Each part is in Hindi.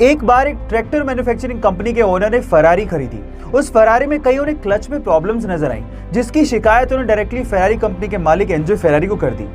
एक बार एक ट्रैक्टर मैन्युफैक्चरिंग कंपनी के ओनर ने फरारी खरीदी। उस फरारी में कई उन्हें क्लच में प्रॉब्लम्स नजर आई, जिसकी शिकायत उन्होंने डायरेक्टली फरारी कंपनी के मालिक एंजो फेरारी को कर दी।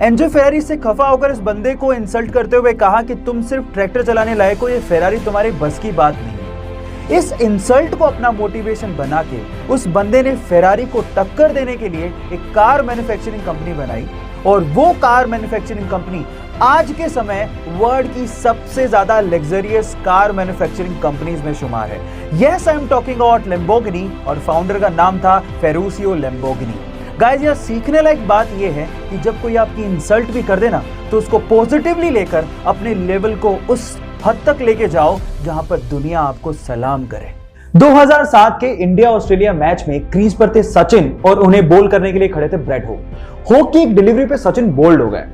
एंजो फेरारी से खफा होकर इस बंदे को इंसल्ट करते हुए कहा कि तुम सिर्फ ट्रैक्टर चलाने लायक हो, ये फेरारी तुम्हारे बस की बात नहीं है। इस इंसल्ट को अपना मोटिवेशन बना के उस बंदे ने फेरारी को टक्कर देने के लिए एक कार मैन्युफैक्चरिंग कंपनी बनाई, और वो कार मैन्युफैक्चरिंग कंपनी आज के समय वर्ल्ड की सबसे ज्यादा लग्जरियस कार मैन्युफैक्चरिंग कंपनीज में शुमार है। Yes, I am talking about Lamborghini, और फाउंडर का नाम था फेरुशियो लैम्बोर्गिनी। गाइस, यह सीखने लायक बात यह है कि जब कोई आपकी इंसल्ट भी कर देना तो उसको पॉजिटिवली लेकर अपने लेवल को उस हद तक लेके जाओ जहां पर दुनिया आपको सलाम करे। 2007 के इंडिया ऑस्ट्रेलिया मैच में क्रीज पर थे सचिन और उन्हें बोल करने के लिए खड़े थे ब्रेड हॉक। हॉक की एक डिलीवरी पे सचिन बोल्ड हो गए।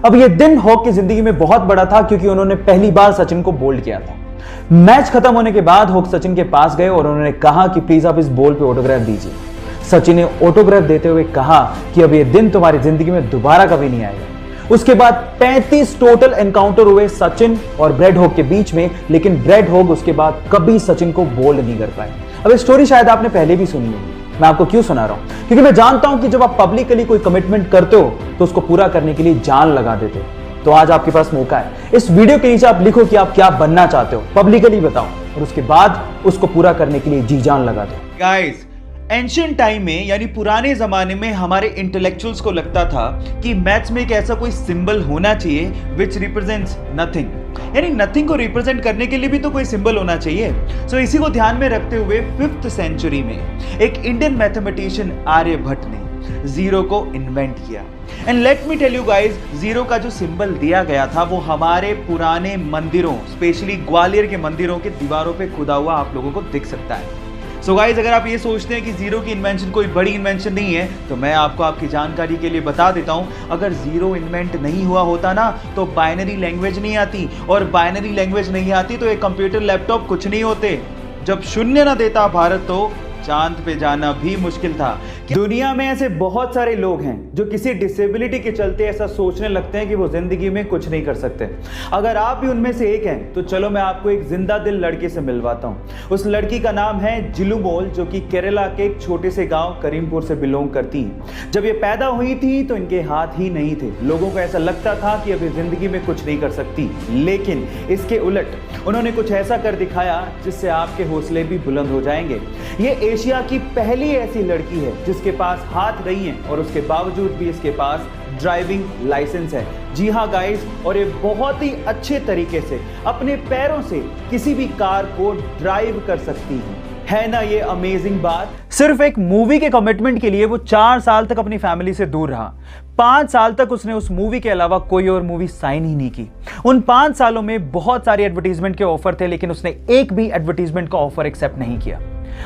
अब यह दिन हॉक की जिंदगी में बहुत बड़ा था क्योंकि उन्होंने पहली बार सचिन को बोल्ड किया था। मैच खत्म होने के बाद हॉक सचिन के पास गए और उन्होंने कहा कि प्लीज आप इस बॉल पे ऑटोग्राफ दीजिए। सचिन ने ऑटोग्राफ देते हुए कहा कि अब यह दिन तुम्हारी जिंदगी में दोबारा कभी नहीं आएगा। उसके बाद 35 टोटल एनकाउंटर हुए सचिन और ब्रेड हॉक के बीच में, लेकिन ब्रेड हॉक उसके बाद कभी सचिन को बोल्ड नहीं कर पाए। अब ये स्टोरी शायद आपने पहले भी सुनी होगी, मैं आपको क्यों सुना रहा हूं, क्योंकि मैं जानता हूं कि जब आप पब्लिकली कोई कमिटमेंट करते हो तो उसको पूरा करने के लिए जान लगा देते हो। तो आज आपके पास मौका है, इस वीडियो के नीचे आप लिखो कि आप क्या बनना चाहते हो, पब्लिकली बताओ, और उसके बाद उसको पूरा करने के लिए जी जान लगा दो। गाइस, एंशिएंट टाइम में यानी पुराने जमाने में हमारे इंटेलेक्चुअल्स को लगता था कि मैथ्स में एक ऐसा कोई सिंबल होना चाहिए विच रिप्रेजेंट्स नथिंग, यानी नथिंग को रिप्रेजेंट करने के लिए भी तो कोई सिंबल होना चाहिए। सो इसी को ध्यान में रखते हुए 5th सेंचुरी में एक इंडियन मैथमेटिशियन आर्यभट्ट ने जीरो को इन्वेंट किया। And let me tell you guys, zero का जो सिंबल दिया गया था वो हमारे पुराने मंदिरों, स्पेशली ग्वालियर के मंदिरों के दीवारों पे खुदा हुआ आप लोगों को दिख सकता है। सो गाइस, अगर आप ये सोचते हैं कि जीरो की इन्वेंशन कोई बड़ी इन्वेंशन नहीं है, तो मैं आपको आपकी जानकारी के लिए बता देता हूं, अगर जीरो इन्वेंट नहीं हुआ होता ना तो बाइनरी लैंग्वेज नहीं आती, और बाइनरी लैंग्वेज नहीं आती तो एक कंप्यूटर लैपटॉप कुछ नहीं होते। जब शून्य ना देता भारत तो चांद पे जाना भी मुश्किल था। दुनिया में ऐसे बहुत सारे लोग हैं जो किसी डिसेबिलिटी के चलते ऐसा सोचने लगते हैं कि वो जिंदगी में कुछ नहीं कर सकते। अगर आप भी उनमें से एक हैं तो चलो मैं आपको एक जिंदा दिल लड़की से मिलवाता हूं। उस लड़की का नाम है जिलू मोल, जो कि केरला के एक छोटे से गांव करीमपुर से बिलोंग करती हैं। जब ये पैदा हुई थी तो इनके हाथ ही नहीं थे। लोगों को ऐसा लगता था कि अभी जिंदगी में कुछ नहीं कर सकती, लेकिन इसके उलट उन्होंने कुछ ऐसा कर दिखाया जिससे आपके हौसले भी बुलंद हो जाएंगे। ये एशिया की पहली ऐसी लड़की है जिसके पास हाथ नहीं है और उसके बावजूद भी इसके पास ड्राइविंग लाइसेंस है। जी हाँ गाइस, और ये बहुत ही अच्छे तरीके से अपने पैरों से किसी भी कार को ड्राइव कर सकती है ना ये अमेजिंग बात। सिर्फ एक मूवी के कमिटमेंट के लिए वो 4 साल तक अपनी फैमिली से दूर रहा। 5 साल तक उसने उस मूवी के अलावा कोई और मूवी साइन ही नहीं की। उन 5 सालों में बहुत सारे एडवर्टीजमेंट के ऑफर थे, लेकिन उसने एक भी एडवर्टीजमेंट का ऑफर एक्सेप्ट नहीं किया।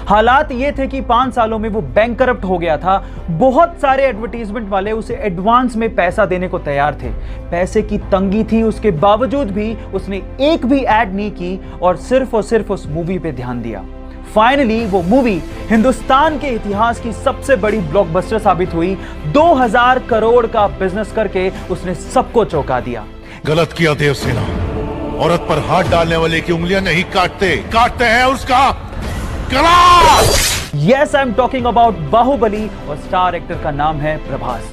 हालात ये थे कि 5 सालों में वो बैंकरप्ट हो गया था। बहुत सारे एडवर्टीजमेंट वाले उसे एडवांस में पैसा देने को तैयार थे। पैसे की तंगी थी, उसके बावजूद भी उसने एक भी ऐड नहीं की और सिर्फ उस मूवी पे ध्यान दिया। फाइनली वो मूवी हिंदुस्तान के इतिहास की सबसे बड़ी ब्लॉकबस्टर साबित हुई। 2000 करोड़ का बिजनेस करके उसने सबको चौंका दिया। गलत किया देवसेना, औरत पर हाथ डालने वाले की उंगलियां नहीं काटते हैं उसका गला। Yes, I am talking about Baahubali, और स्टार एक्टर का नाम है प्रभास।